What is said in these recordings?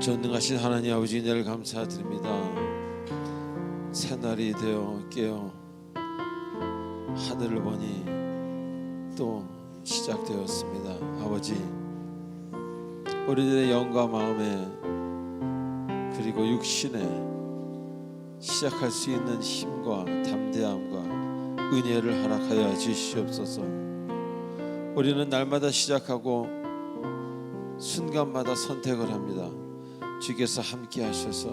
전능하신 하나님 아버지 은혜를 감사드립니다. 새날이 되어 깨어 하늘을 보니 또 시작되었습니다. 아버지, 우리들의 영과 마음에 그리고 육신에 시작할 수 있는 힘과 담대함과 은혜를 허락하여 주시옵소서. 우리는 날마다 시작하고 순간마다 선택을 합니다. 주께서 함께 하셔서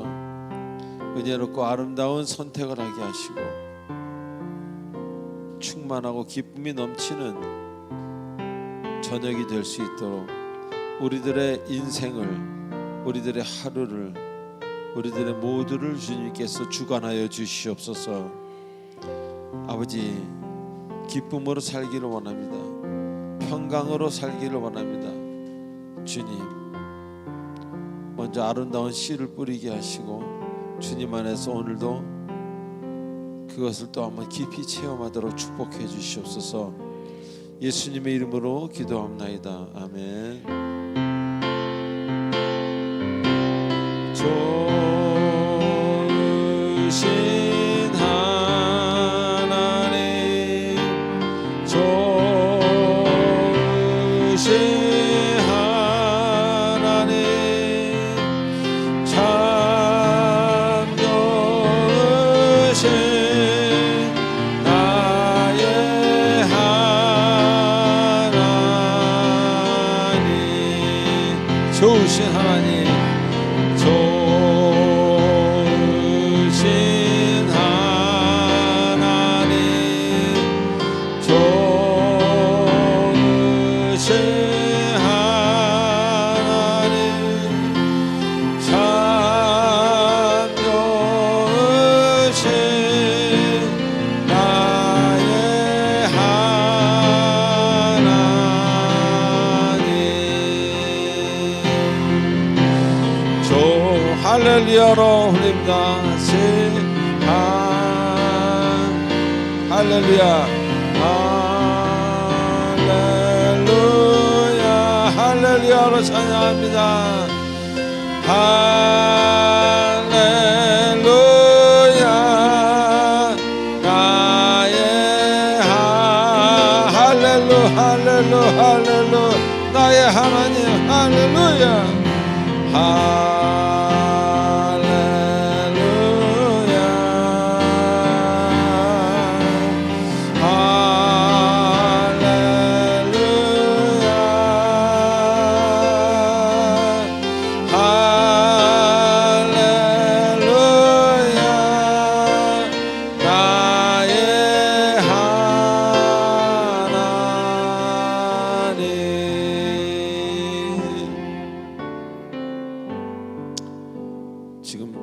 은혜롭고 아름다운 선택을 하게 하시고 충만하고 기쁨이 넘치는 저녁이 될 수 있도록 우리들의 인생을, 우리들의 하루를, 우리들의 모두를 주님께서 주관하여 주시옵소서. 아버지, 기쁨으로 살기를 원합니다. 평강으로 살기를 원합니다. 주님, 먼저 아름다운 씨를 뿌리게 하시고 주님 안에서 오늘도 그것을 또 한번 깊이 체험하도록 축복해 주시옵소서. 예수님의 이름으로 기도합나이다. 아멘. 좋으신 하나님, 좋으신 좋으신 하나님, 좋으신 하나님, 좋으신 하나님, 참 좋으신 나의 할렐루야로 흘립니다. 할렐루야, 할렐루야, 할렐루야로 찬양합니다. 할렐루야, 나의 할렐루 나의 하나님, 할렐루야. 지금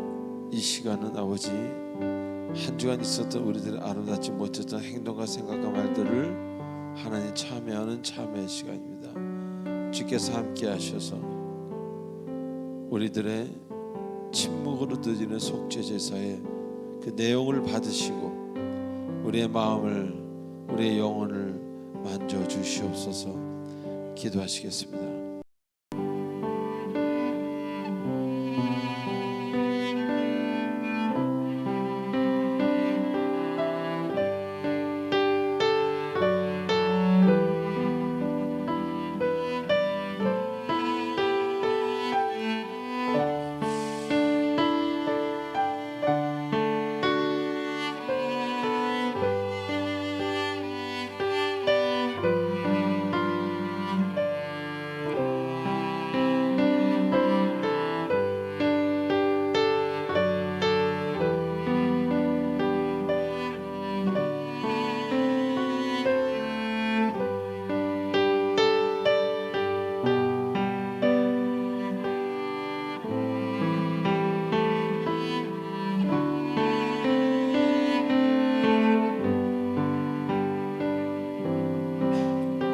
이 시간은 아버지, 한 주간 있었던 우리들의 아름답지 못했던 행동과 생각과 말들을 하나님 참여하는 참회의 시간입니다. 주께서 함께 하셔서 우리들의 침묵으로 드리는 속죄 제사의 그 내용을 받으시고 우리의 마음을, 우리의 영혼을 만져 주시옵소서. 기도하시겠습니다.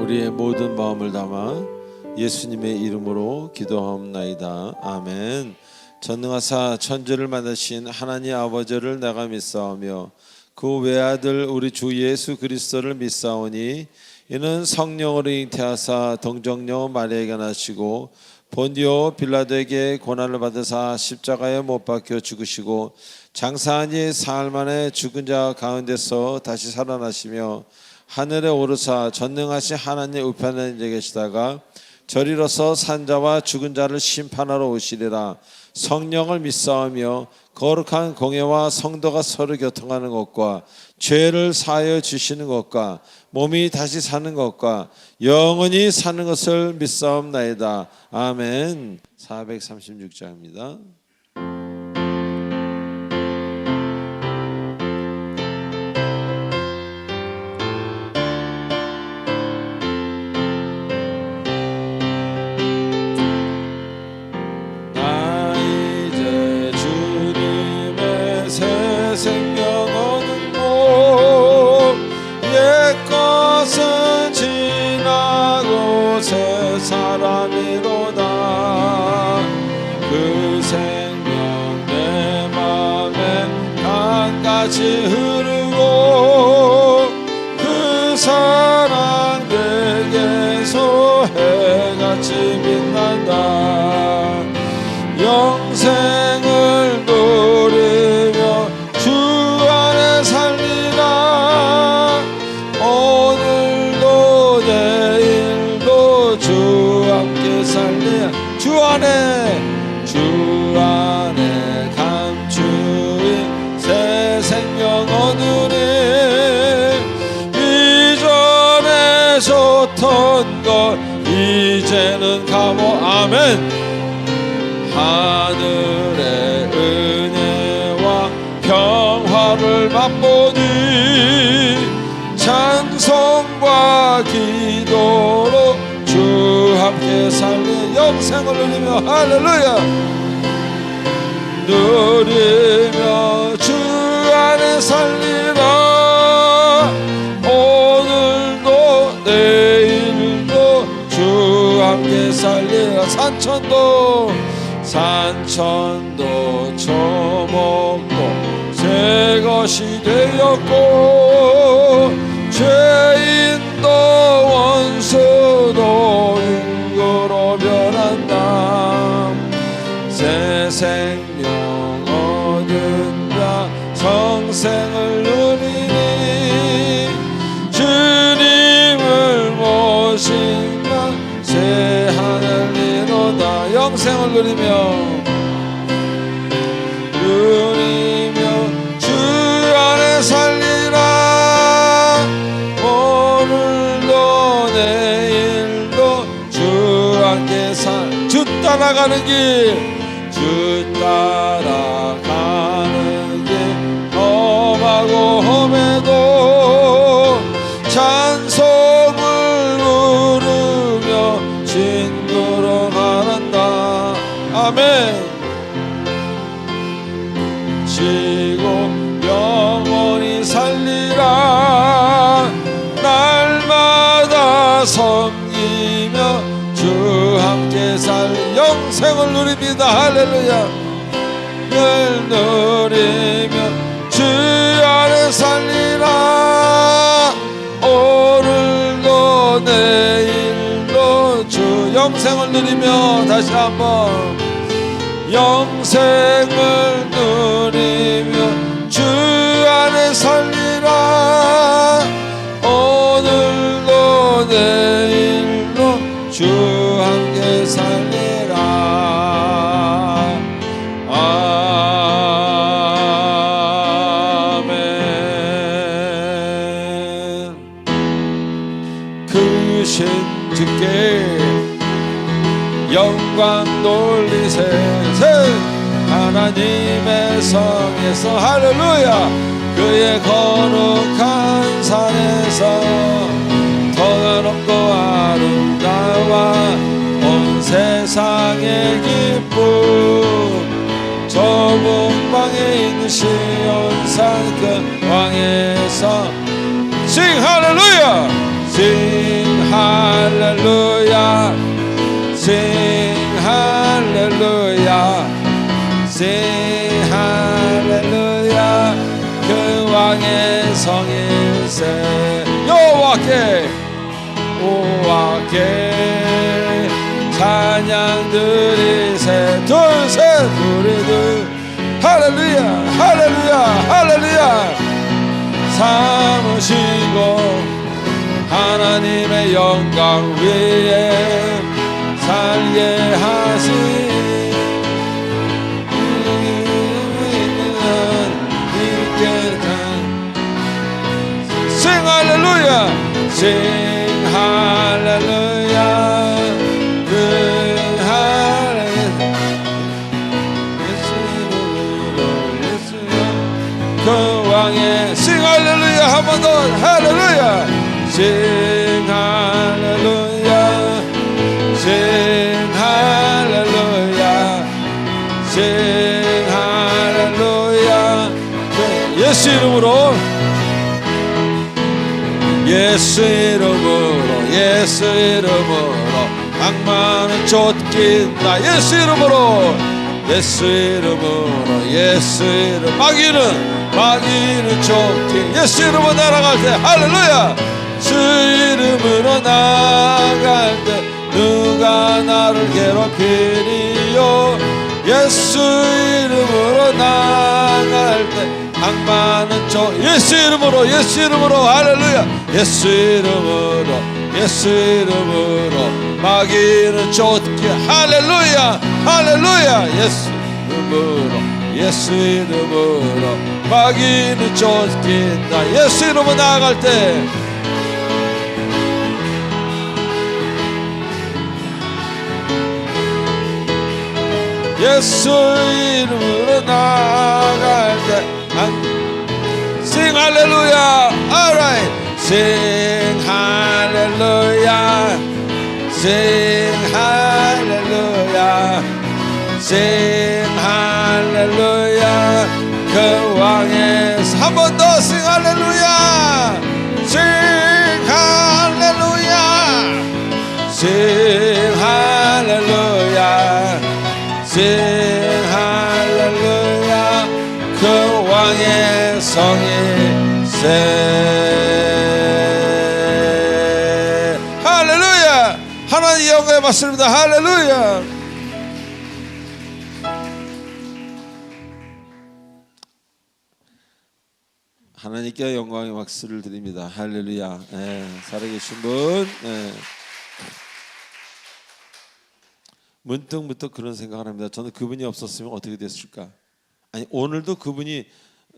우리의 모든 마음을 담아 예수님의 이름으로 기도하옵나이다. 아멘. 전능하사 천지를 만드신 하나님 아버지를 내가 믿사오며 그 외아들 우리 주 예수 그리스도를 믿사오니 이는 성령으로 잉태하사 동정녀 마리아에게 나시고 본디오 빌라도에게 고난을 받으사 십자가에 못 박혀 죽으시고 장사한 지 사흘 만에 죽은 자 가운데서 다시 살아나시며 하늘에 오르사 전능하신 하나님 우편에 앉아 계시다가 저리로서 산자와 죽은 자를 심판하러 오시리라. 성령을 믿사오며 거룩한 공예와 성도가 서로 교통하는 것과 죄를 사하여 주시는 것과 몸이 다시 사는 것과 영원히 사는 것을 믿사옵나이다. 아멘. 436장입니다. 생명 얻은 옛 것은 지나고 새 사람이로다. 그 생명 내 맘에 강같이 흐르고 그 사랑 내게서 해같이 빛난다. 영생을 누리며 주 안에 살리라. 오늘도 내일도 주 함께 살리라. 주 안에 감추인 새 생명 얻으리. 이전에 좋던 것 이제는 가보. 아멘. 하늘의 은혜와 평화를 맛보니 찬송과 기도로 주 함께 살리 영생을 누리며 할렐루야 누리며 주 안에 살리라. 오늘도 내일도 주 함께 살리라. 산천도 처먹고 새 것이 되었고 죄인도 원수도 인구로 변한다. 새 생명 얻은 자 성생을 누리니 주님을 모신 나 새 하늘이로다. 영생을 누리며 주 안에 살리라. 오늘도 내일도 주 함께 주 따라가는 길 험하고 험해도 찬송을 부르며 진구로 가란다. 아멘. 지고 영원히 살리라. 날마다 섬기며 주 함께 영생을 누립니다. 할렐루야. 늘 누리며 주 안에 살리라. 오늘도 내일도 주 영생을 누리며 다시 한번 영생을 누리며 주 안에 살리라. 오늘도 내일도 주 함께 살리라. 아멘. 크신 주께 영광 돌리세. 하나님의 성에서 할렐루야. 그의 거룩한 산에서 더 높고 아름다워 온 세상의 기쁨. 좁은 방에 있는 시온산 그 왕에서 Sing 할렐루야. Sing 할렐루야. Sing 할렐루야. Sing 할렐루야. 그 왕의 성일세 여호와께 찬양 둘이 셋, 둘, 셋, 우리 둘. 할렐루야, 할렐루야, 할렐루야. 삼으시고 하나님의 영광 위에 살게 하신 Sing 할렐루야, Sing 할렐루야, 그 왕의 Sing 할렐루야, 한 번 더 할렐루야, Sing 할렐루야, Sing 할렐루야, Sing 할렐루야. 예수 이름으로, 예수 이름으로, 예수 이름으로 악마는 쫓긴다. 예수 이름으로, 예수 이름으로, 예수 이름. 마귀는 쫓긴. 예수 이름으로 날아갈 때 할렐루야. 주 이름으로 나갈 때 누가 나를 괴롭히리요. 예수 이름으로 나갈 때 악마는 예수 이름으로, 예수 이름으로 할렐루야. 예수 이름으로, 예수 이름으로 마귀는 쫓게. 할렐루야, 할렐루야. 예수 이름으로, 예수 이름으로 마귀는 쫓긴다. 예수 이름으로 나아갈 때 예수 이름으로 나아갈 때 Sing 할렐루야. Alright. Sing 할렐루야, Sing 할렐루야, Sing 할렐루야. 그 왕의 한 번 더 Sing 할렐루야, Sing 할렐루야, Sing 할렐루야, Sing 할렐루야. 그 왕의 성이 세. 할렐루야. 하나님 영광에 받습니다. 할렐루야. 하나님께 영광의 박수를 드립니다. 할렐루야. 살아계신 분. 문득 그런 생각을 합니다. 저는 그분이 없었으면 어떻게 됐을까? 아니, 오늘도 그분이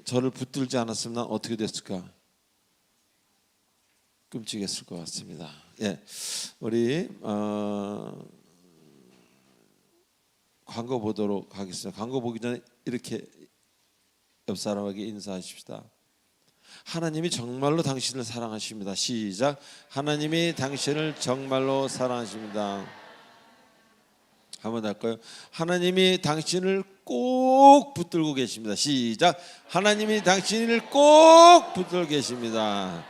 저를 붙들지 않았으면 난 어떻게 됐을까? 끔찍했을 것 같습니다. 우리 광고 보도록 하겠습니다. 광고 보기 전에 이렇게 옆 사람에게 인사하십시다. 하나님이 정말로 당신을 사랑하십니다. 시작. 하나님이 당신을 정말로 사랑하십니다. 한번 할까요? 하나님이 당신을 꼭 붙들고 계십니다. 시작. 하나님이 당신을 꼭 붙들고 계십니다.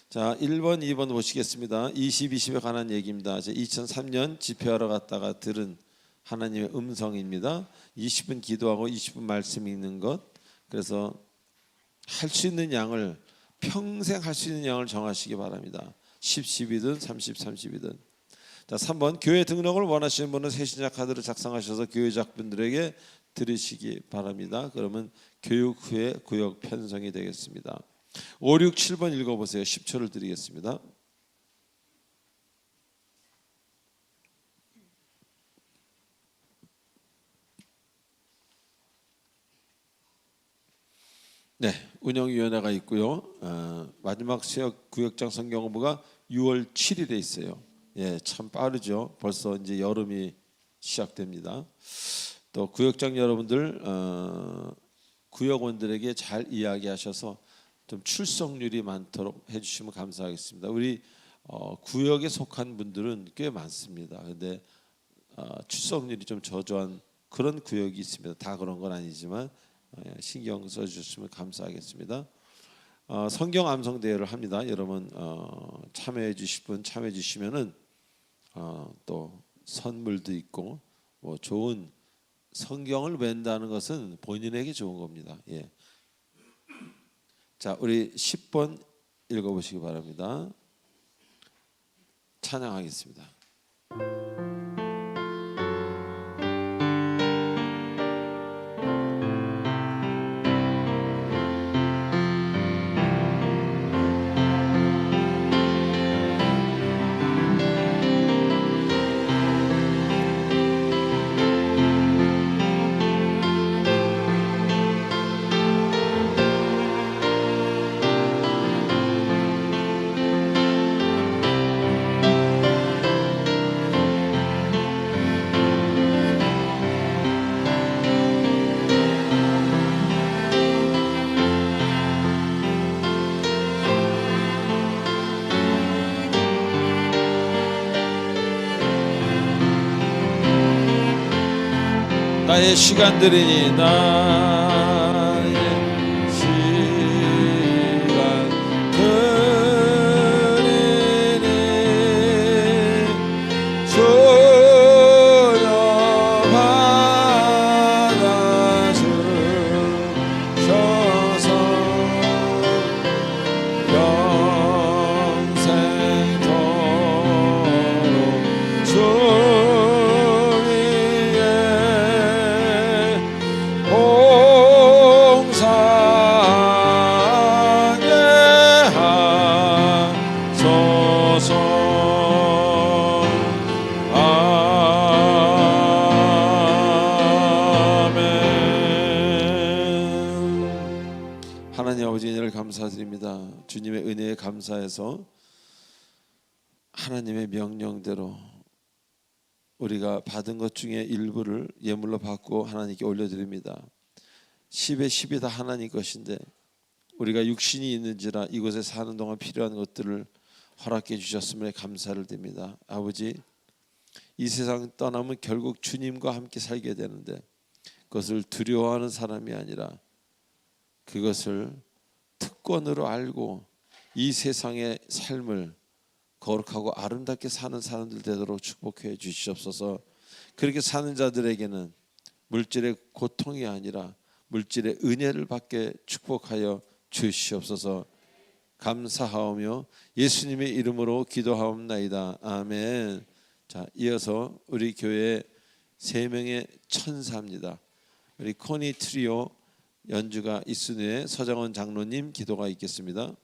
자, 1번, 2번 보시겠습니다. 20에 관한 얘기입니다. 2003년 집회하러 갔다가 들은 하나님의 음성입니다. 20분 기도하고 20분 말씀 읽는 것. 그래서 할 수 있는 양을, 평생 할 수 있는 양을 정하시기 바랍니다. 10, 10이든 30, 30이든. 자, 3번 교회 등록을 원하시는 분은 새신자 카드를 작성하셔서 교회작분들에게 드리시기 바랍니다. 그러면 교육 후에 구역 편성이 되겠습니다. 5, 6, 7번 읽어보세요. 10초를 드리겠습니다. 네, 운영위원회가 있고요. 마지막 수역 구역장 성경본부가 6월 7일에 있어요. 참 빠르죠. 벌써 이제 여름이 시작됩니다. 또 구역장 여러분들 구역원들에게 잘 이야기하셔서 좀 출석률이 많도록 해주시면 감사하겠습니다. 우리 구역에 속한 분들은 꽤 많습니다. 그런데 출석률이 좀 저조한 그런 구역이 있습니다. 다 그런 건 아니지만 신경 써주시면 감사하겠습니다. 성경 암송 대회를 합니다. 여러분 참여해 주실 분 참여해 주시면은 또 선물도 있고 뭐 좋은 성경을 웬다는 것은 본인에게 좋은 겁니다. 자, 우리 10번 읽어보시기 바랍니다. 찬양하겠습니다. 나의 시간들이니 나의 시간들이니 주여 받아주셔서 영생토록 주 하나님 아버지 은혜를 감사드립니다. 주님의 은혜에 감사해서 하나님의 명령대로 우리가 받은 것 중에 일부를 예물로 받고 하나님께 올려드립니다. 10의 10이 다 하나님 것인데 우리가 육신이 있는지라 이곳에 사는 동안 필요한 것들을 허락해 주셨음에 감사를 드립니다. 아버지, 이 세상 떠나면 결국 주님과 함께 살게 되는데 그것을 두려워하는 사람이 아니라 그것을 특권으로 알고 이 세상의 삶을 거룩하고 아름답게 사는 사람들 되도록 축복해 주시옵소서. 그렇게 사는 자들에게는 물질의 고통이 아니라 물질의 은혜를 받게 축복하여 주시옵소서. 감사하오며 예수님의 이름으로 기도하옵나이다. 아멘. 자, 이어서 우리 교회 3명의 천사입니다. 우리 코니 트리오 연주가 있은 후에 서정원 장로님 기도가 있겠습니다.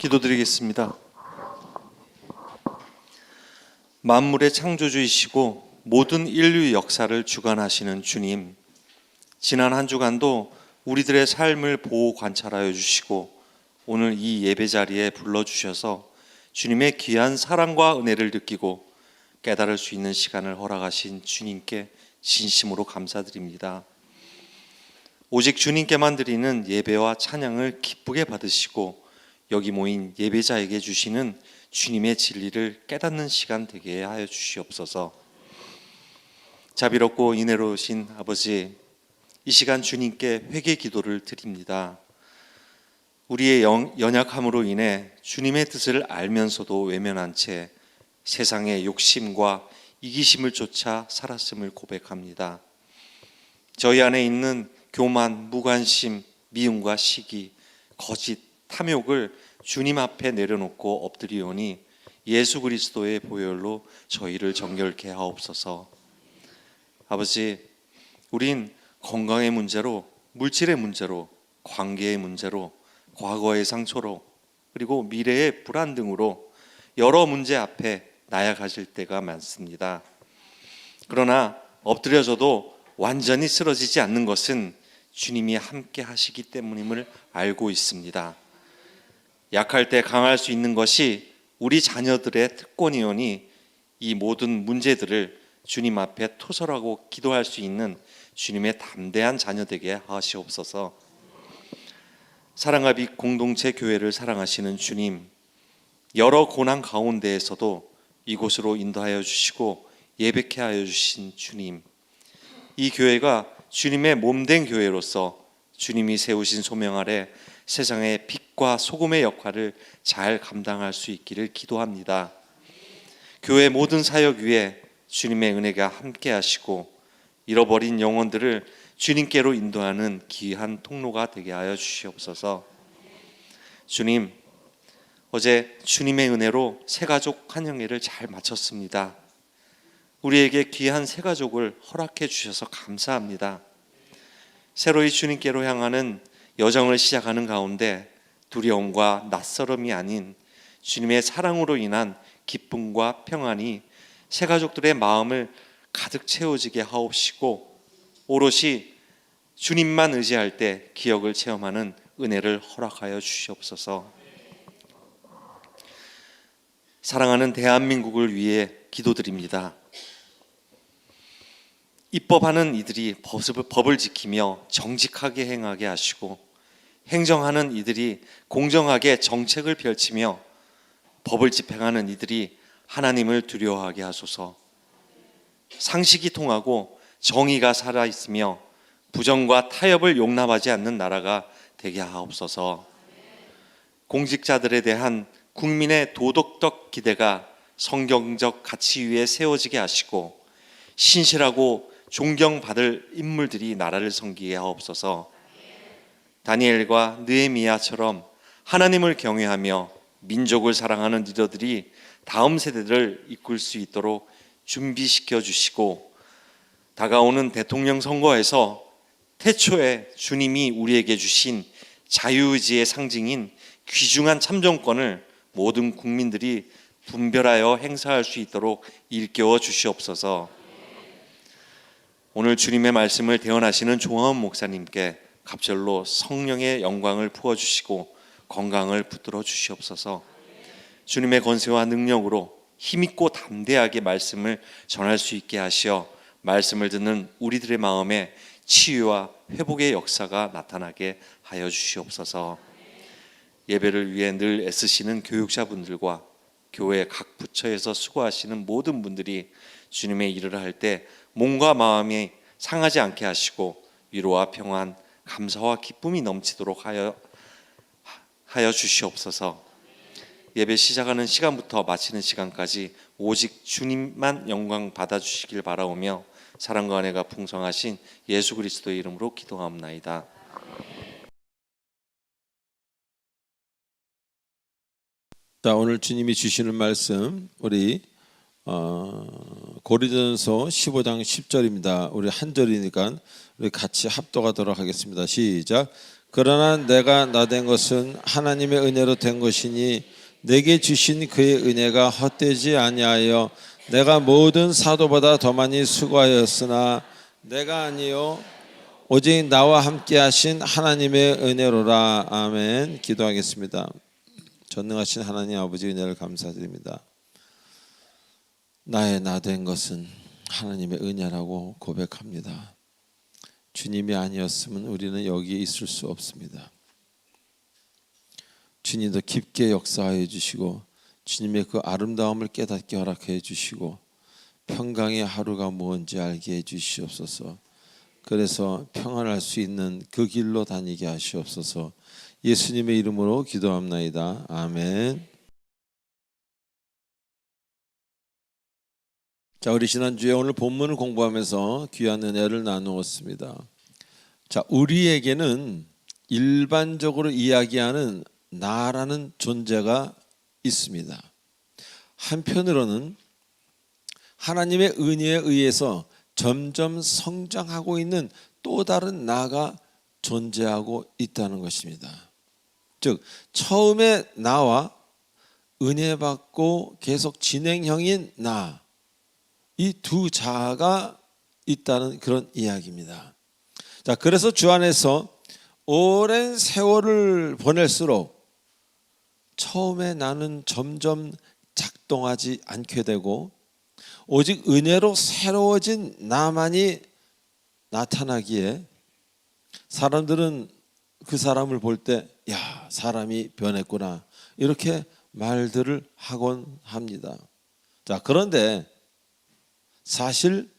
기도드리겠습니다. 만물의 창조주이시고 모든 인류 역사를 주관하시는 주님, 지난 한 주간도 우리들의 삶을 보호 관찰하여 주시고 오늘 이 예배 자리에 불러주셔서 주님의 귀한 사랑과 은혜를 느끼고 깨달을 수 있는 시간을 허락하신 주님께 진심으로 감사드립니다. 오직 주님께만 드리는 예배와 찬양을 기쁘게 받으시고 여기 모인 예배자에게 주시는 주님의 진리를 깨닫는 시간 되게 하여 주시옵소서. 자비롭고 은혜로우신 아버지, 이 시간 주님께 회개 기도를 드립니다. 우리의 연약함으로 인해 주님의 뜻을 알면서도 외면한 채 세상의 욕심과 이기심을 쫓아 살았음을 고백합니다. 저희 안에 있는 교만, 무관심, 미움과 시기, 거짓, 탐욕을 주님 앞에 내려놓고 엎드리오니 예수 그리스도의 보혈로 저희를 정결케 하옵소서. 아버지, 우린 건강의 문제로, 물질의 문제로, 관계의 문제로, 과거의 상처로, 그리고 미래의 불안 등으로 여러 문제 앞에 나아가실 때가 많습니다. 그러나 엎드려져도 완전히 쓰러지지 않는 것은 주님이 함께 하시기 때문임을 알고 있습니다. 약할 때 강할 수 있는 것이 우리 자녀들의 특권이오니 이 모든 문제들을 주님 앞에 토설하고 기도할 수 있는 주님의 담대한 자녀 되게 하시옵소서. 사랑과 빛 공동체 교회를 사랑하시는 주님, 여러 고난 가운데에서도 이곳으로 인도하여 주시고 예배케 하여 주신 주님, 이 교회가 주님의 몸된 교회로서 주님이 세우신 소명 아래 세상의 빛과 소금의 역할을 잘 감당할 수 있기를 기도합니다. 교회 모든 사역 위에 주님의 은혜가 함께 하시고 잃어버린 영혼들을 주님께로 인도하는 귀한 통로가 되게 하여 주시옵소서. 주님, 어제 주님의 은혜로 새가족 환영회를 잘 마쳤습니다. 우리에게 귀한 새가족을 허락해 주셔서 감사합니다. 새로이 주님께로 향하는 여정을 시작하는 가운데 두려움과 낯설음이 아닌 주님의 사랑으로 인한 기쁨과 평안이 새가족들의 마음을 가득 채워지게 하옵시고 오롯이 주님만 의지할 때 기억을 체험하는 은혜를 허락하여 주시옵소서. 사랑하는 대한민국을 위해 기도드립니다. 입법하는 이들이 법을 지키며 정직하게 행하게 하시고 행정하는 이들이 공정하게 정책을 펼치며 법을 집행하는 이들이 하나님을 두려워하게 하소서. 상식이 통하고 정의가 살아있으며 부정과 타협을 용납하지 않는 나라가 되게 하옵소서. 공직자들에 대한 국민의 도덕적 기대가 성경적 가치 위에 세워지게 하시고 신실하고 존경받을 인물들이 나라를 섬기게 하옵소서. 다니엘과 느헤미야처럼 하나님을 경외하며 민족을 사랑하는 리더들이 다음 세대를 이끌 수 있도록 준비시켜 주시고 다가오는 대통령 선거에서 태초에 주님이 우리에게 주신 자유의지의 상징인 귀중한 참정권을 모든 국민들이 분별하여 행사할 수 있도록 일깨워 주시옵소서. 오늘 주님의 말씀을 대언하시는 조화원 목사님께 갑절로 성령의 영광을 부어주시고 건강을 붙들어 주시옵소서. 주님의 권세와 능력으로 힘있고 담대하게 말씀을 전할 수 있게 하시어 말씀을 듣는 우리들의 마음에 치유와 회복의 역사가 나타나게 하여 주시옵소서. 예배를 위해 늘 애쓰시는 교육자분들과 교회 각 부처에서 수고하시는 모든 분들이 주님의 일을 할 때 몸과 마음이 상하지 않게 하시고 위로와 평안, 감사와 기쁨이 넘치도록 하여 주시옵소서. 예배 시작하는 시간부터 마치는 시간까지 오직 주님만 영광 받아주시길 바라오며 사랑과 은혜가 풍성하신 예수 그리스도의 이름으로 기도하옵나이다. 자, 오늘 주님이 주시는 말씀 우리 고린도전서 15장 10절입니다. 우리 한 절이니까 우리 같이 합독하도록 하겠습니다. 시작. 그러나 내가 나된 것은 하나님의 은혜로 된 것이니 내게 주신 그의 은혜가 헛되지 아니하여 내가 모든 사도보다 더 많이 수고하였으나 내가 아니요 오직 나와 함께 하신 하나님의 은혜로라. 아멘. 기도하겠습니다. 전능하신 하나님 아버지 은혜를 감사드립니다. 나의 나된 것은 하나님의 은혜라고 고백합니다. 주님이 아니었으면 우리는 여기에 있을 수 없습니다. 주님도 깊게 역사하여 주시고 주님의 그 아름다움을 깨닫게 허락해 주시고 평강의 하루가 뭔지 알게 해 주시옵소서. 그래서 평안할 수 있는 그 길로 다니게 하시옵소서. 예수님의 이름으로 기도합나이다. 아멘. 자, 우리 지난주에 오늘 본문을 공부하면서 귀한 은혜를 나누었습니다. 자, 우리에게는 일반적으로 이야기하는 나라는 존재가 있습니다. 한편으로는 하나님의 은혜에 의해서 점점 성장하고 있는 또 다른 나가 존재하고 있다는 것입니다. 즉 처음에 나와 은혜 받고 계속 진행형인 나, 이 두 자아가 있다는 그런 이야기입니다. 자, 그래서 주 안에서 오랜 세월을 보낼수록 처음에 나는 점점 작동하지 않게 되고 오직 은혜로 새로워진 나만이 나타나기에 사람들은 그 사람을 볼 때 야, 사람이 변했구나 이렇게 말들을 하곤 합니다. 자, 그런데 사실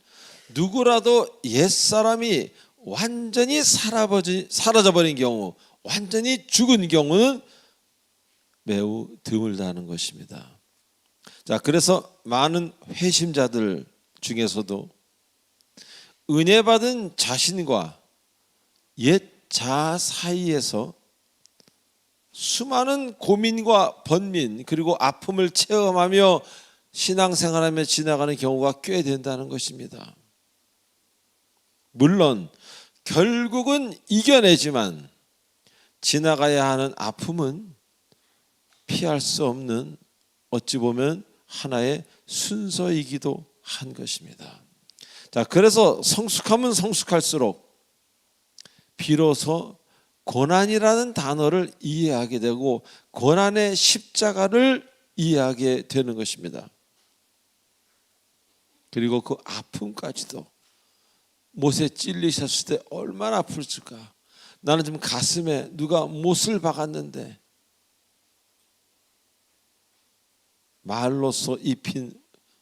누구라도 옛사람이 완전히 사라져버린 경우, 완전히 죽은 경우는 매우 드물다는 것입니다. 자, 그래서 많은 회심자들 중에서도 은혜 받은 자신과 옛 자아 사이에서 수많은 고민과 번민 그리고 아픔을 체험하며 신앙생활하며 지나가는 경우가 꽤 된다는 것입니다. 물론 결국은 이겨내지만 지나가야 하는 아픔은 피할 수 없는 어찌 보면 하나의 순서이기도 한 것입니다. 자, 그래서 성숙하면 성숙할수록 비로소 고난이라는 단어를 이해하게 되고 고난의 십자가를 이해하게 되는 것입니다. 그리고 그 아픔까지도 못에 찔리셨을 때 얼마나 아플까. 나는 지금 가슴에 누가 못을 박았는데 말로써 입힌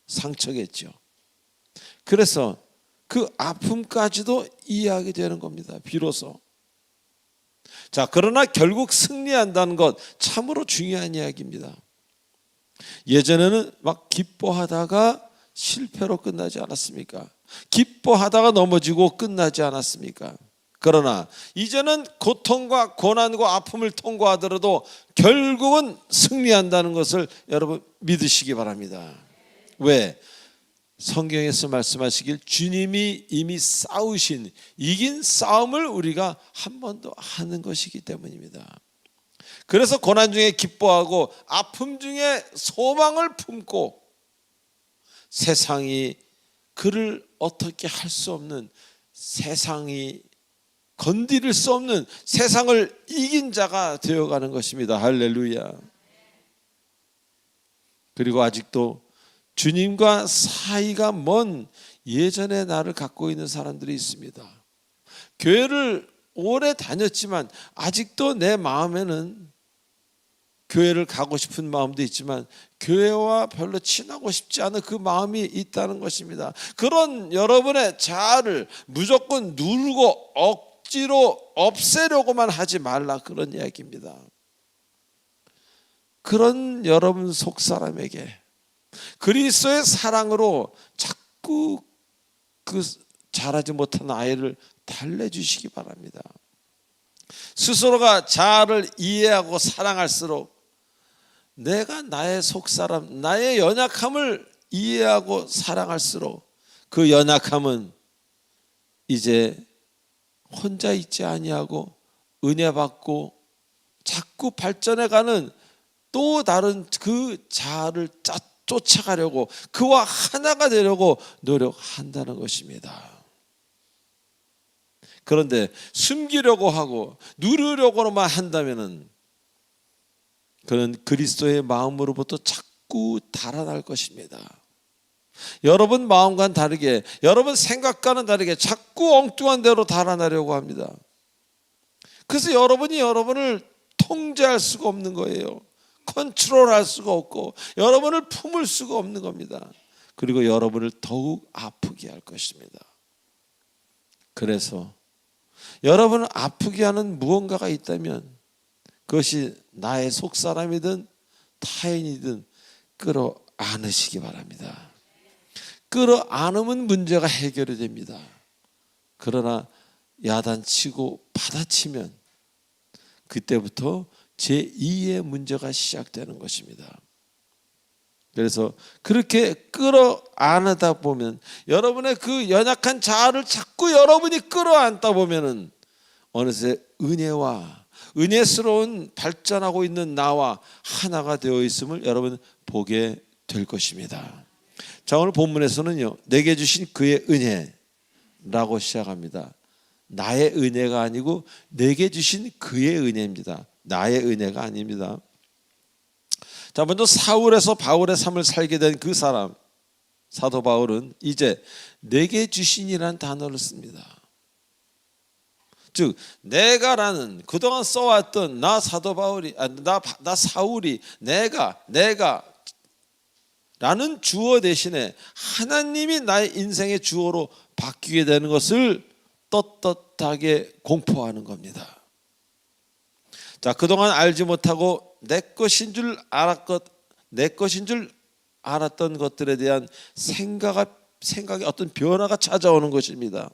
상처겠죠. 그래서 그 아픔까지도 이해하게 되는 겁니다. 비로소. 자, 그러나 결국 승리한다는 것 참으로 중요한 이야기입니다. 예전에는 막 기뻐하다가 실패로 끝나지 않았습니까? 기뻐하다가 넘어지고 끝나지 않았습니까? 그러나 이제는 고통과 고난과 아픔을 통과하더라도 결국은 승리한다는 것을 여러분 믿으시기 바랍니다. 왜? 성경에서 말씀하시길 주님이 이미 싸우신 이긴 싸움을 우리가 한 번 더 하는 것이기 때문입니다. 그래서 고난 중에 기뻐하고 아픔 중에 소망을 품고 세상이 그를 어떻게 할 수 없는, 세상이 건드릴 수 없는 세상을 이긴 자가 되어가는 것입니다. 할렐루야. 그리고 아직도 주님과 사이가 먼 예전의 나를 갖고 있는 사람들이 있습니다. 교회를 오래 다녔지만 아직도 내 마음에는 교회를 가고 싶은 마음도 있지만 교회와 별로 친하고 싶지 않은 그 마음이 있다는 것입니다. 그런 여러분의 자아를 무조건 누르고 억지로 없애려고만 하지 말라, 그런 이야기입니다. 그런 여러분 속 사람에게 그리스도의 사랑으로 자꾸 그 자라지 못한 아이를 달래주시기 바랍니다. 스스로가 자아를 이해하고 사랑할수록 내가 나의 속사람, 나의 연약함을 이해하고 사랑할수록 그 연약함은 이제 혼자 있지 아니하고 은혜 받고 자꾸 발전해가는 또 다른 그 자아를 쫓아가려고, 그와 하나가 되려고 노력한다는 것입니다. 그런데 숨기려고 하고 누르려고만 한다면은 그는 그리스도의 마음으로부터 자꾸 달아날 것입니다. 여러분 마음과는 다르게, 여러분 생각과는 다르게 자꾸 엉뚱한 대로 달아나려고 합니다. 그래서 여러분이 여러분을 통제할 수가 없는 거예요. 컨트롤할 수가 없고 여러분을 품을 수가 없는 겁니다. 그리고 여러분을 더욱 아프게 할 것입니다. 그래서 여러분을 아프게 하는 무언가가 있다면 그것이 나의 속사람이든 타인이든 끌어안으시기 바랍니다. 끌어안으면 문제가 해결이 됩니다. 그러나 야단치고 받아치면 그때부터 제2의 문제가 시작되는 것입니다. 그래서 그렇게 끌어안다 보면, 여러분의 그 연약한 자아를 자꾸 여러분이 끌어안다 보면은 어느새 은혜와 은혜스러운 발전하고 있는 나와 하나가 되어 있음을 여러분 보게 될 것입니다. 자, 오늘 본문에서는요, 내게 주신 그의 은혜라고 시작합니다. 나의 은혜가 아니고 내게 주신 그의 은혜입니다. 나의 은혜가 아닙니다. 자, 먼저 사울에서 바울의 삶을 살게 된 그 사람, 사도 바울은 이제 내게 주신이라는 단어를 씁니다. 즉 내가라는 그동안 써왔던 나 사도 바울이, 나 사울이 내가 라는 주어 대신에 하나님이 나의 인생의 주어로 바뀌게 되는 것을 떳떳하게 공포하는 겁니다. 자, 그동안 알지 못하고 내 것인 줄 알았던 것들에 대한 생각의 어떤 변화가 찾아오는 것입니다.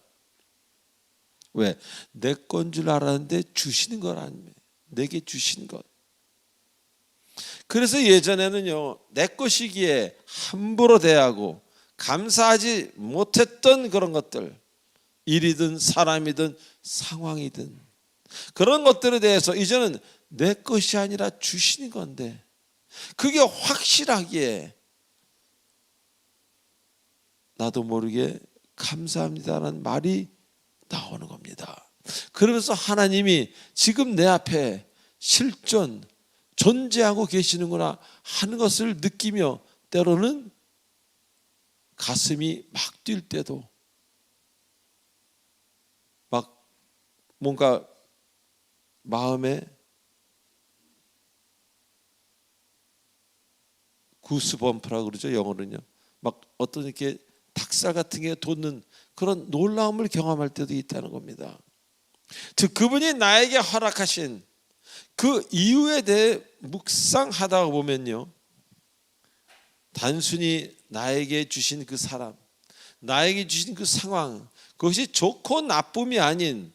왜? 내 건 줄 알았는데 주시는 걸 아니에요. 내게 주신 것. 그래서 예전에는요, 내 것이기에 함부로 대하고 감사하지 못했던 그런 것들, 일이든 사람이든 상황이든 그런 것들에 대해서 이제는 내 것이 아니라 주시는 건데, 그게 확실하기에 나도 모르게 감사합니다라는 말이 나오는 겁니다. 그러면서 하나님이 지금 내 앞에 실존 존재하고 계시는구나 하는 것을 느끼며 때로는 가슴이 막 뛸 때도, 막 뭔가 마음에 구스범프라고 그러죠, 영어로는요. 막 어떤 이렇게 닭살 같은 게 돋는 그런 놀라움을 경험할 때도 있다는 겁니다. 즉 그분이 나에게 허락하신 그 이유에 대해 묵상하다 보면요, 단순히 나에게 주신 그 사람, 나에게 주신 그 상황, 그것이 좋고 나쁨이 아닌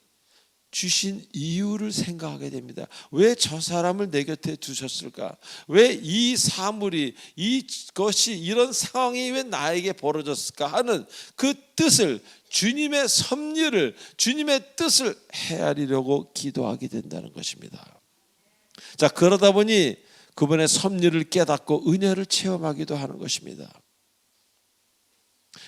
주신 이유를 생각하게 됩니다. 왜 저 사람을 내 곁에 두셨을까? 왜 이 사물이, 이것이, 이런 상황이 왜 나에게 벌어졌을까 하는 그 뜻을, 주님의 섭리를, 주님의 뜻을 헤아리려고 기도하게 된다는 것입니다. 자, 그러다 보니 그분의 섭리를 깨닫고 은혜를 체험하기도 하는 것입니다.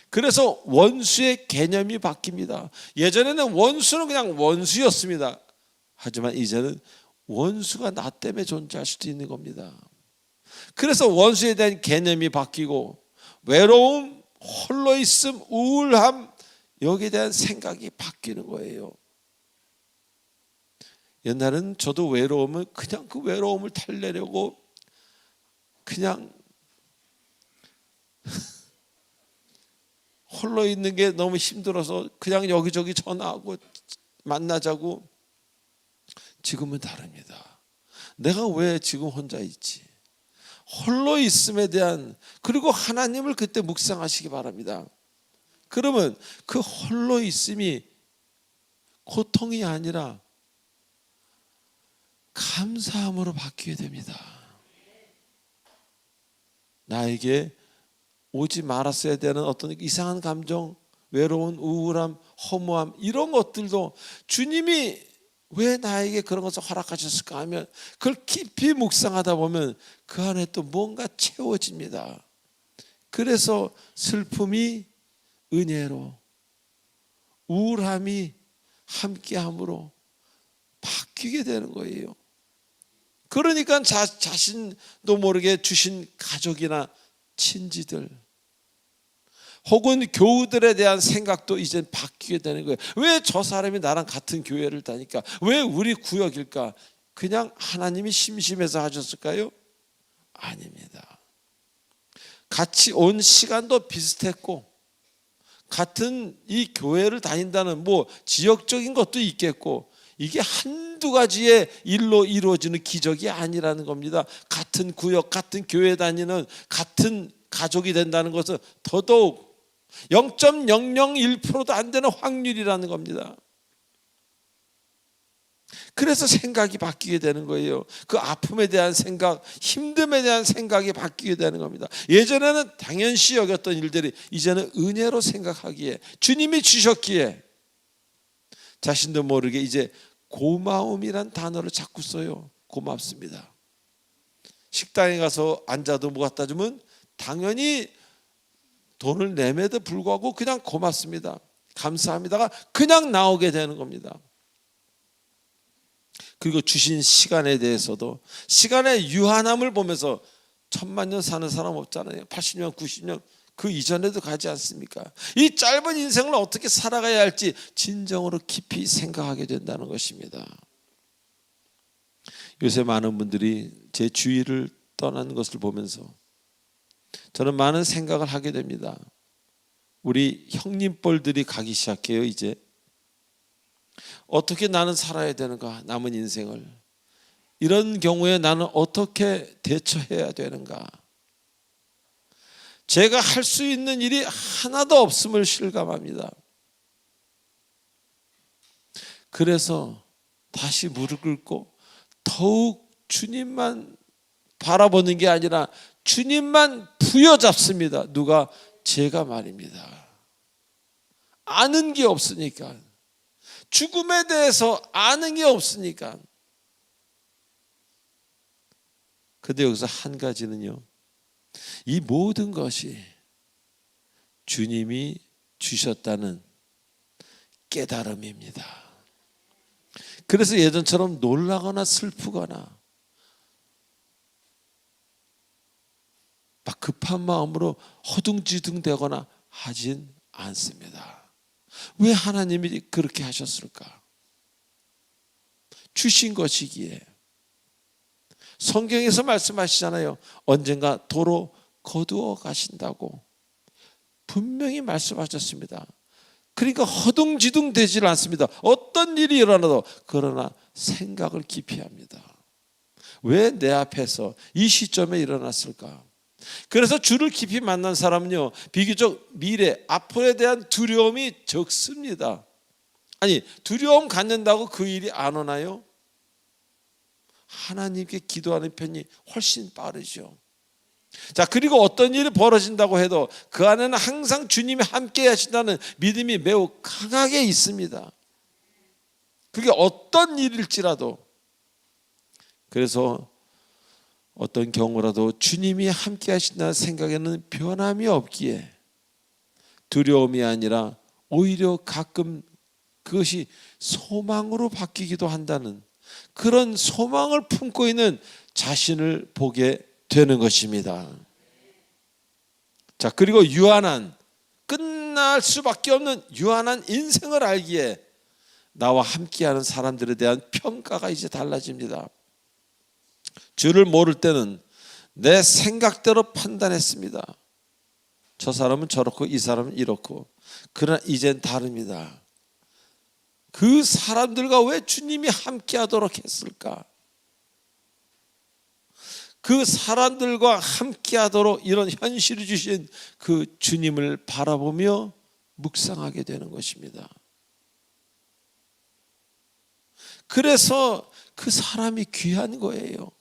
그래서 원수의 개념이 바뀝니다. 예전에는 원수는 그냥 원수였습니다. 하지만 이제는 원수가 나 때문에 존재할 수도 있는 겁니다. 그래서 원수에 대한 개념이 바뀌고 외로움, 홀로있음, 우울함, 여기에 대한 생각이 바뀌는 거예요. 옛날에는 저도 외로움을 그냥 그 외로움을 달래려고 그냥 홀로 있는 게 너무 힘들어서 그냥 여기저기 전화하고 만나자고. 지금은 다릅니다. 내가 왜 지금 혼자 있지? 홀로 있음에 대한, 그리고 하나님을 그때 묵상하시기 바랍니다. 그러면 그 홀로 있음이 고통이 아니라 감사함으로 바뀌게 됩니다. 나에게 오지 말았어야 되는 어떤 이상한 감정, 외로운 우울함, 허무함, 이런 것들도 주님이 왜 나에게 그런 것을 허락하셨을까 하면 그걸 깊이 묵상하다 보면 그 안에 또 뭔가 채워집니다. 그래서 슬픔이 은혜로, 우울함이 함께함으로 바뀌게 되는 거예요. 그러니까 자신도 모르게 주신 가족이나 친지들 혹은 교우들에 대한 생각도 이제 바뀌게 되는 거예요. 왜 저 사람이 나랑 같은 교회를 다니까? 왜 우리 구역일까? 그냥 하나님이 심심해서 하셨을까요? 아닙니다. 같이 온 시간도 비슷했고 같은 이 교회를 다닌다는 뭐 지역적인 것도 있겠고 이게 한두 가지의 일로 이루어지는 기적이 아니라는 겁니다. 같은 구역, 같은 교회 다니는 같은 가족이 된다는 것은 더더욱 0.001%도 안 되는 확률이라는 겁니다. 그래서 생각이 바뀌게 되는 거예요. 그 아픔에 대한 생각, 힘듦에 대한 생각이 바뀌게 되는 겁니다. 예전에는 당연시 여겼던 일들이 이제는 은혜로 생각하기에, 주님이 주셨기에 자신도 모르게 이제 고마움이란 단어를 자꾸 써요. 고맙습니다. 식당에 가서 앉아도 뭐 갖다 주면 당연히 돈을 내매도 불구하고 그냥 고맙습니다, 감사합니다가 그냥 나오게 되는 겁니다. 그리고 주신 시간에 대해서도 시간의 유한함을 보면서 1000만 년 사는 사람 없잖아요. 80년, 90년 그 이전에도 가지 않습니까? 이 짧은 인생을 어떻게 살아가야 할지 진정으로 깊이 생각하게 된다는 것입니다. 요새 많은 분들이 제 주위를 떠나는 것을 보면서 저는 많은 생각을 하게 됩니다. 우리 형님뻘들이 가기 시작해요. 이제 어떻게 나는 살아야 되는가, 남은 인생을. 이런 경우에 나는 어떻게 대처해야 되는가. 제가 할 수 있는 일이 하나도 없음을 실감합니다. 그래서 다시 무릎 꿇고 더욱 주님만 바라보는 게 아니라 주님만 부여잡습니다. 누가? 제가 말입니다. 아는 게 없으니까, 죽음에 대해서 아는 게 없으니까. 근데 여기서 한 가지는요, 이 모든 것이 주님이 주셨다는 깨달음입니다. 그래서 예전처럼 놀라거나 슬프거나 막 급한 마음으로 허둥지둥 되거나 하진 않습니다. 왜 하나님이 그렇게 하셨을까? 주신 것이기에. 성경에서 말씀하시잖아요. 언젠가 도로 거두어 가신다고 분명히 말씀하셨습니다. 그러니까 허둥지둥 되질 않습니다. 어떤 일이 일어나도. 그러나 생각을 깊이 합니다. 왜 내 앞에서 이 시점에 일어났을까? 그래서 주를 깊이 만난 사람은요, 비교적 미래, 앞으로에 대한 두려움이 적습니다. 아니, 두려움 갖는다고 그 일이 안 오나요? 하나님께 기도하는 편이 훨씬 빠르죠. 자, 그리고 어떤 일이 벌어진다고 해도 그 안에는 항상 주님이 함께 하신다는 믿음이 매우 강하게 있습니다. 그게 어떤 일일지라도. 그래서 어떤 경우라도 주님이 함께 하신다는 생각에는 변함이 없기에 두려움이 아니라 오히려 가끔 그것이 소망으로 바뀌기도 한다는 그런 소망을 품고 있는 자신을 보게 되는 것입니다. 자, 그리고 유한한, 끝날 수밖에 없는 유한한 인생을 알기에 나와 함께하는 사람들에 대한 평가가 이제 달라집니다. 주를 모를 때는 내 생각대로 판단했습니다. 저 사람은 저렇고 이 사람은 이렇고. 그러나 이젠 다릅니다. 그 사람들과 왜 주님이 함께 하도록 했을까? 그 사람들과 함께 하도록 이런 현실을 주신 그 주님을 바라보며 묵상하게 되는 것입니다. 그래서 그 사람이 귀한 거예요.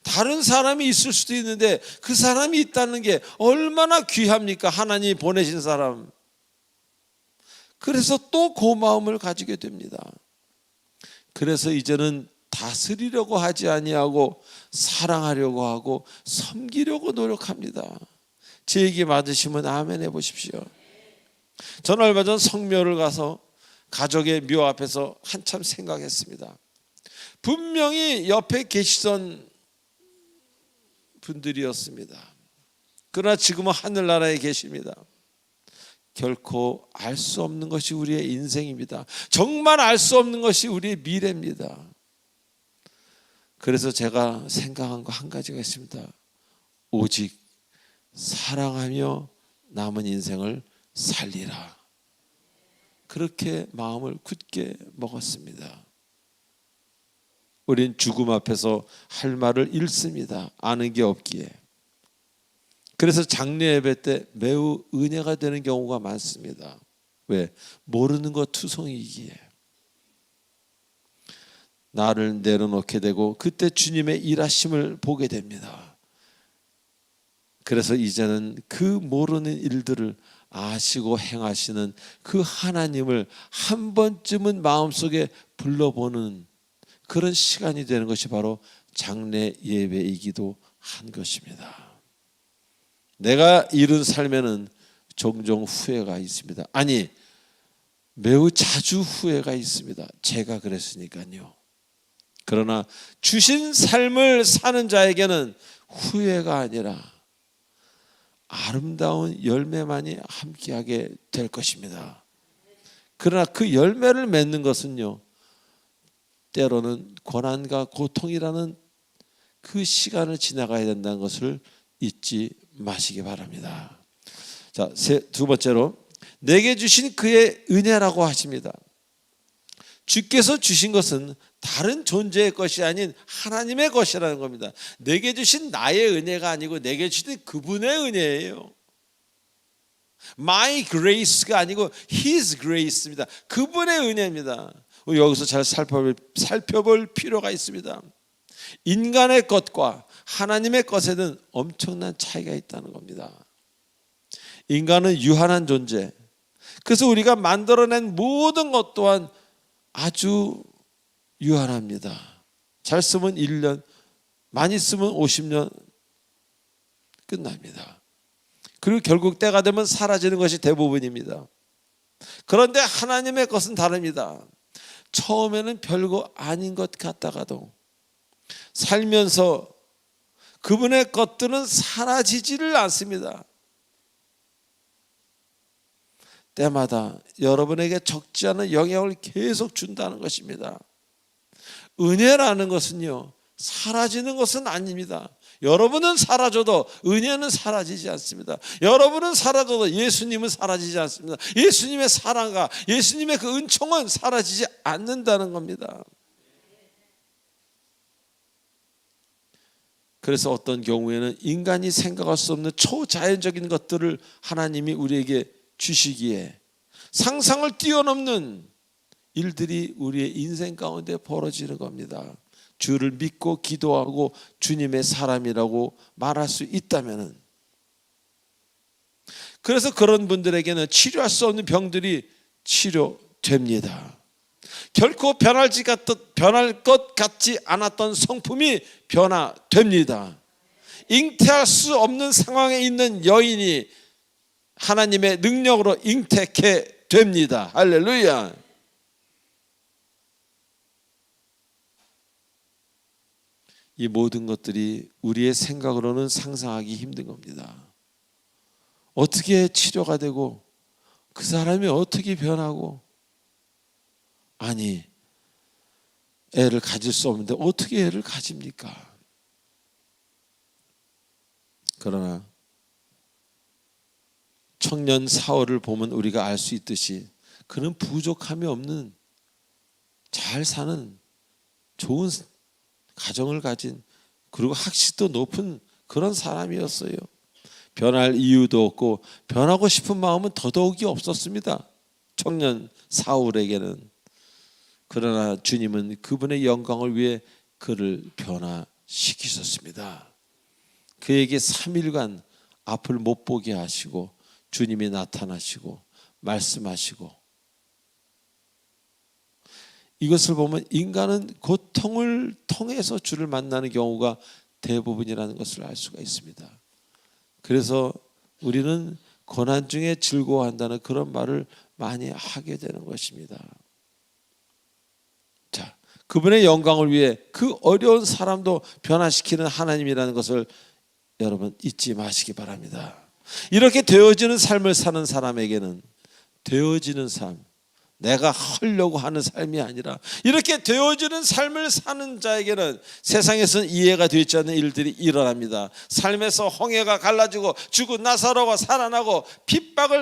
다른 사람이 있을 수도 있는데 그 사람이 있다는 게 얼마나 귀합니까? 하나님이 보내신 사람. 그래서 또 고마움을 가지게 됩니다. 그래서 이제는 다스리려고 하지 아니하고 사랑하려고 하고 섬기려고 노력합니다. 제 얘기 맞으시면 아멘 해보십시오. 저는 얼마 전 성묘를 가서 가족의 묘 앞에서 한참 생각했습니다. 분명히 옆에 계시던 분들이었습니다. 그러나 지금은 하늘나라에 계십니다. 결코 알 수 없는 것이 우리의 인생입니다. 정말 알 수 없는 것이 우리의 미래입니다. 그래서 제가 생각한 거 한 가지가 있습니다. 오직 사랑하며 남은 인생을 살리라. 그렇게 마음을 굳게 먹었습니다. 우린 죽음 앞에서 할 말을 잃습니다. 아는 게 없기에. 그래서 장례 예배 때 매우 은혜가 되는 경우가 많습니다. 왜? 모르는 것 투성이기에. 나를 내려놓게 되고 그때 주님의 일하심을 보게 됩니다. 그래서 이제는 그 모르는 일들을 아시고 행하시는 그 하나님을 한 번쯤은 마음속에 불러보는 그런 시간이 되는 것이 바로 장례 예배이기도 한 것입니다. 내가 이룬 삶에는 종종 후회가 있습니다. 아니, 매우 자주 후회가 있습니다. 제가 그랬으니까요. 그러나 주신 삶을 사는 자에게는 후회가 아니라 아름다운 열매만이 함께하게 될 것입니다. 그러나 그 열매를 맺는 것은요, 때로는 고난과 고통이라는 그 시간을 지나가야 된다는 것을 잊지 마시기 바랍니다. 자, 두 번째로 내게 주신 그의 은혜라고 하십니다. 주께서 주신 것은 다른 존재의 것이 아닌 하나님의 것이라는 겁니다. 내게 주신 나의 은혜가 아니고 내게 주신 그분의 은혜예요. My grace가 아니고 His grace입니다. 그분의 은혜입니다. 여기서 잘 살펴볼 필요가 있습니다. 인간의 것과 하나님의 것에는 엄청난 차이가 있다는 겁니다. 인간은 유한한 존재. 그래서 우리가 만들어낸 모든 것 또한 아주 유한합니다. 잘 쓰면 1년, 많이 쓰면 50년 끝납니다. 그리고 결국 때가 되면 사라지는 것이 대부분입니다. 그런데 하나님의 것은 다릅니다. 처음에는 별거 아닌 것 같다가도 살면서 그분의 것들은 사라지지를 않습니다. 때마다 여러분에게 적지 않은 영향을 계속 준다는 것입니다. 은혜라는 것은요, 사라지는 것은 아닙니다. 여러분은 사라져도 은혜는 사라지지 않습니다. 여러분은 사라져도 예수님은 사라지지 않습니다. 예수님의 사랑과 예수님의 그 은총은 사라지지 않는다는 겁니다. 그래서 어떤 경우에는 인간이 생각할 수 없는 초자연적인 것들을 하나님이 우리에게 주시기에 상상을 뛰어넘는 일들이 우리의 인생 가운데 벌어지는 겁니다. 주를 믿고 기도하고 주님의 사람이라고 말할 수 있다면, 그래서 그런 분들에게는 치료할 수 없는 병들이 치료됩니다. 결코 변할 것 같지 않았던 성품이 변화됩니다. 잉태할 수 없는 상황에 있는 여인이 하나님의 능력으로 잉태케 됩니다. 할렐루야. 이 모든 것들이 우리의 생각으로는 상상하기 힘든 겁니다. 어떻게 치료가 되고 그 사람이 어떻게 변하고, 아니, 애를 가질 수 없는데 어떻게 애를 가집니까? 그러나 청년 사울을 보면 우리가 알 수 있듯이 그는 부족함이 없는, 잘 사는, 좋은 가정을 가진, 그리고 학식도 높은 그런 사람이었어요. 변할 이유도 없고 변하고 싶은 마음은 더더욱이 없었습니다. 청년 사울에게는. 그러나 주님은 그분의 영광을 위해 그를 변화시키셨습니다. 그에게 3일간 앞을 못 보게 하시고 주님이 나타나시고 말씀하시고, 이것을 보면 인간은 고통을 통해서 주를 만나는 경우가 대부분이라는 것을 알 수가 있습니다. 그래서 우리는 고난 중에 즐거워한다는 그런 말을 많이 하게 되는 것입니다. 자, 그분의 영광을 위해 그 어려운 사람도 변화시키는 하나님이라는 것을 여러분 잊지 마시기 바랍니다. 이렇게 되어지는 삶을 사는 사람에게는 되어지는 삶, 내가 하려고 하는 삶이 아니라 이렇게 되어지는 삶을 사는 자에게는 세상에서는 이해가 되지 않는 일들이 일어납니다. 삶에서 홍해가 갈라지고 죽은 나사로가 살아나고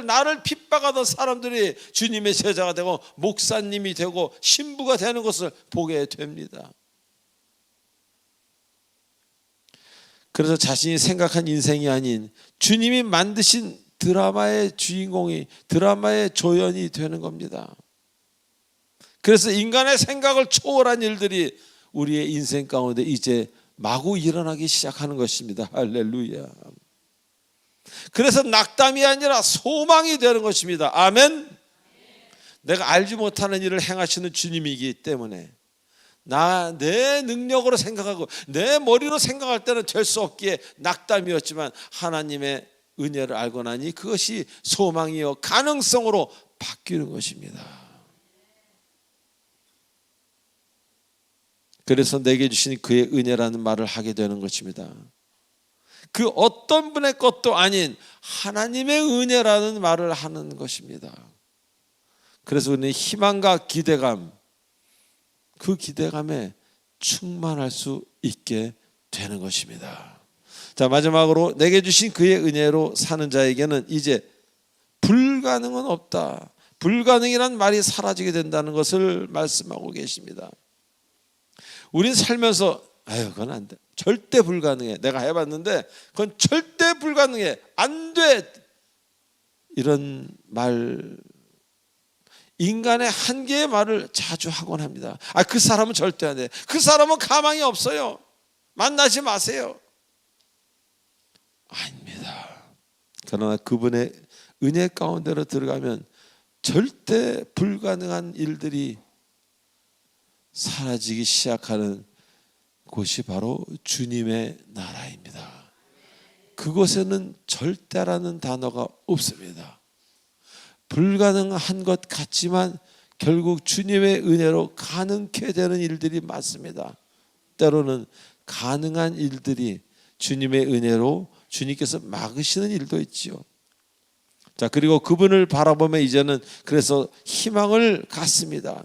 나를 핍박하던 사람들이 주님의 제자가 되고 목사님이 되고 신부가 되는 것을 보게 됩니다. 그래서 자신이 생각한 인생이 아닌 주님이 만드신 드라마의 주인공이, 드라마의 조연이 되는 겁니다. 그래서 인간의 생각을 초월한 일들이 우리의 인생 가운데 이제 마구 일어나기 시작하는 것입니다. 할렐루야. 그래서 낙담이 아니라 소망이 되는 것입니다. 아멘. 내가 알지 못하는 일을 행하시는 주님이기 때문에 내 능력으로 생각하고 내 머리로 생각할 때는 될 수 없기에 낙담이었지만 하나님의 은혜를 알고 나니 그것이 소망이요 가능성으로 바뀌는 것입니다. 그래서 내게 주신 그의 은혜라는 말을 하게 되는 것입니다. 그 어떤 분의 것도 아닌 하나님의 은혜라는 말을 하는 것입니다. 그래서 우리는 희망과 기대감, 그 기대감에 충만할 수 있게 되는 것입니다. 자, 마지막으로 내게 주신 그의 은혜로 사는 자에게는 이제 불가능은 없다. 불가능이란 말이 사라지게 된다는 것을 말씀하고 계십니다. 우린 살면서 그건 안 돼. 절대 불가능해. 내가 해봤는데 그건 절대 불가능해. 안 돼. 이런 말, 인간의 한계의 말을 자주 하곤 합니다. 그 사람은 절대 안 돼. 그 사람은 가망이 없어요. 만나지 마세요. 아닙니다. 그러나 그분의 은혜 가운데로 들어가면 절대 불가능한 일들이 사라지기 시작하는 곳이 바로 주님의 나라입니다. 그곳에는 절대라는 단어가 없습니다. 불가능한 것 같지만 결국 주님의 은혜로 가능케 되는 일들이 많습니다. 때로는 가능한 일들이 주님의 은혜로 주님께서 막으시는 일도 있지요. 자, 그리고 그분을 바라보며 이제는 그래서 희망을 갖습니다.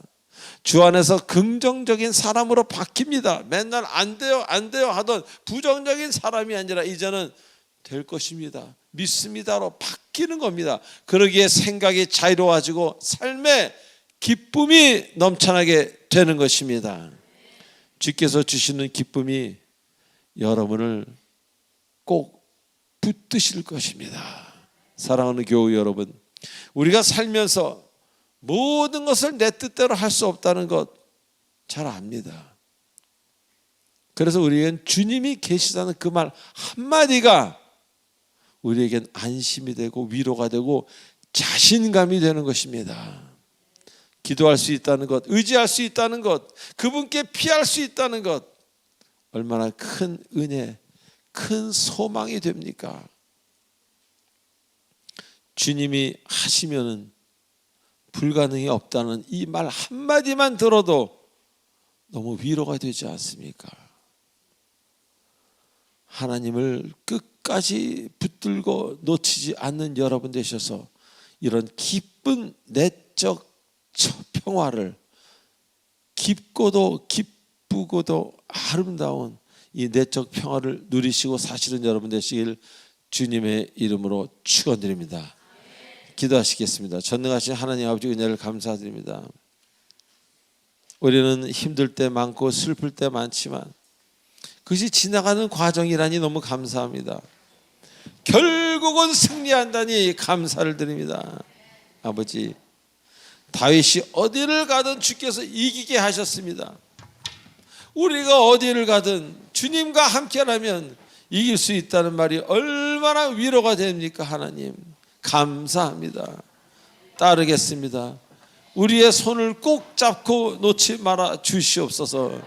주 안에서 긍정적인 사람으로 바뀝니다. 맨날 안 돼요 하던 부정적인 사람이 아니라 이제는 될 것입니다. 믿습니다로 바뀌는 겁니다. 그러기에 생각이 자유로워지고 삶의 기쁨이 넘쳐나게 되는 것입니다. 주께서 주시는 기쁨이 여러분을 꼭 붙드실 것입니다. 사랑하는 교우 여러분, 우리가 살면서 모든 것을 내 뜻대로 할 수 없다는 것 잘 압니다. 그래서 우리에겐 주님이 계시다는 그 말 한마디가 우리에겐 안심이 되고 위로가 되고 자신감이 되는 것입니다. 기도할 수 있다는 것, 의지할 수 있다는 것, 그분께 피할 수 있다는 것, 얼마나 큰 은혜, 큰 소망이 됩니까? 주님이 하시면은 불가능이 없다는 이 말 한마디만 들어도 너무 위로가 되지 않습니까? 하나님을 끝까지 붙들고 놓치지 않는 여러분 되셔서 이런 기쁜 내적 평화를, 깊고도 기쁘고도 아름다운 이 내적 평화를 누리시고 사시는 여러분 되시길 주님의 이름으로 축원드립니다. 기도하시겠습니다. 전능하신 하나님 아버지 은혜를 감사드립니다. 우리는 힘들 때 많고 슬플 때 많지만 그것이 지나가는 과정이라니 너무 감사합니다. 결국은 승리한다니 감사를 드립니다. 아버지, 다윗이 어디를 가든 주께서 이기게 하셨습니다. 우리가 어디를 가든 주님과 함께라면 이길 수 있다는 말이 얼마나 위로가 됩니까? 하나님 감사합니다. 따르겠습니다. 우리의 손을 꼭 잡고 놓지 말아 주시옵소서.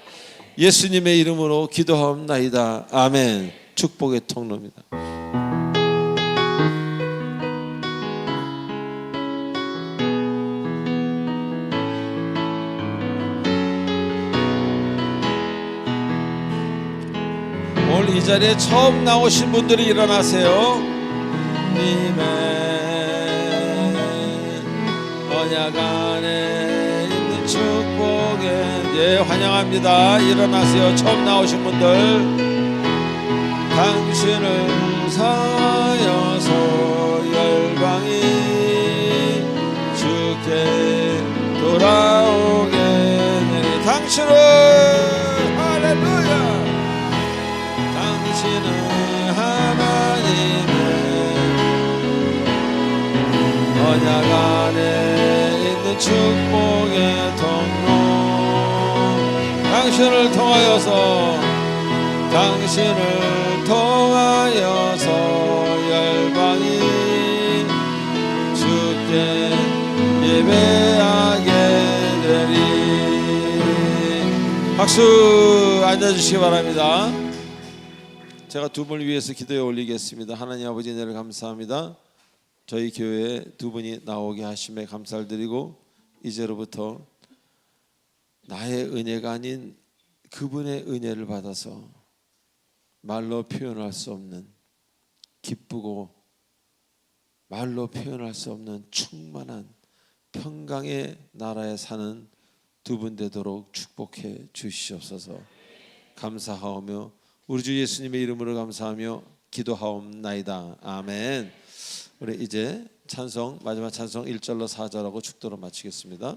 예수님의 이름으로 기도하옵나이다. 아멘. 축복의 통로입니다. 오늘 이 자리에 처음 나오신 분들이 일어나세요. 님의 언약 안에 있는 축복에 예 환영합니다. 일어나세요. 처음 나오신 분들. 당신을 사하여서 열방이 주께 돌아오게 되니 당신을 할렐루야. 당신은 하나님의 언약 안에 있는 축복의 통로. 당신을 통하여서 열방이 주께 예배하게 되리. 박수. 앉아주시기 바랍니다. 제가 두 분을 위해서 기도에 올리겠습니다. 하나님 아버지 은혜를 감사합니다. 저희 교회에 두 분이 나오게 하심에 감사를 드리고 이제로부터 나의 은혜가 아닌 그분의 은혜를 받아서 말로 표현할 수 없는 기쁘고 말로 표현할 수 없는 충만한 평강의 나라에 사는 두 분 되도록 축복해 주시옵소서. 감사하오며 우리 주 예수님의 이름으로 감사하며 기도하옵나이다. 아멘. 우리 이제 찬송 마지막 찬송 1절로 4절하고 축도로 마치겠습니다.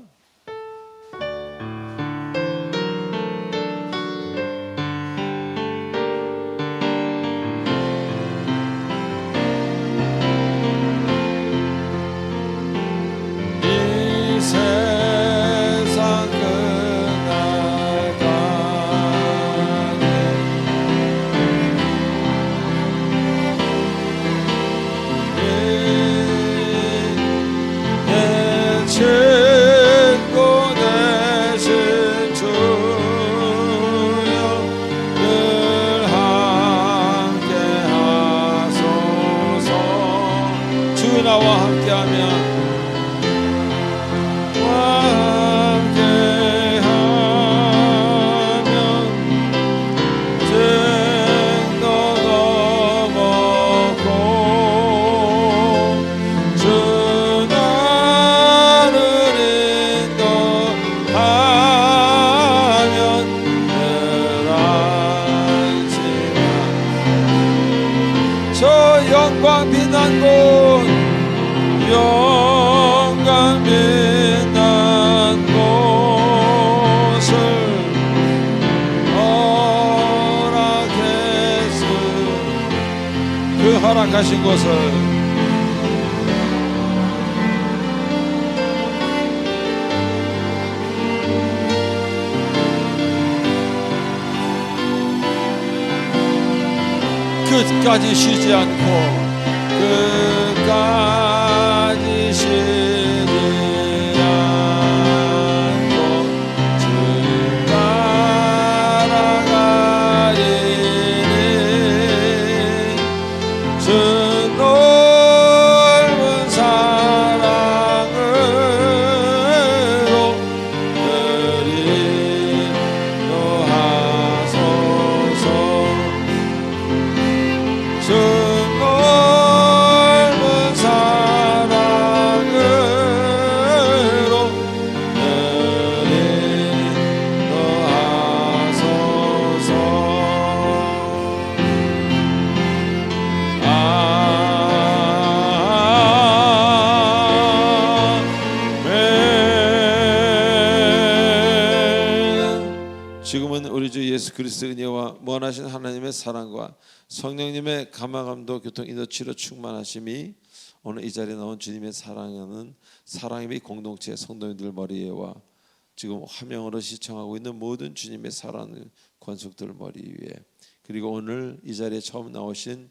나와 함께하면 영광 빛난 곳 영광 빛난 곳을 허락했으 그 허락하신 곳을 끝까지 쉬지 않고 끝까지 쉬지 않고 주 따라가리니 주 넓은 사랑으로 인도하소서. 주 넓은 사랑으로 인도하소서. 아멘. 지금은 우리 주 예수 그리스도의 은혜와 무한하신 하나님의 사랑과 성령님의 감화감도 교통 인도치료 충만하심이 오늘 이 자리에 나온 주님의 사랑하는 사랑의 및 공동체 성도님들 머리에와 지금 화면으로 시청하고 있는 모든 주님의 사랑하는 권속들 머리 위에, 그리고 오늘 이 자리에 처음 나오신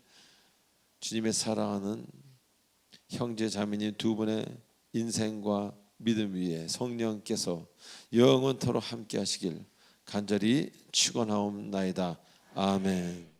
주님의 사랑하는 형제 자매님 두 분의 인생과 믿음 위에 성령께서 영원토록 함께 하시길 간절히 축원하옵나이다. 아멘.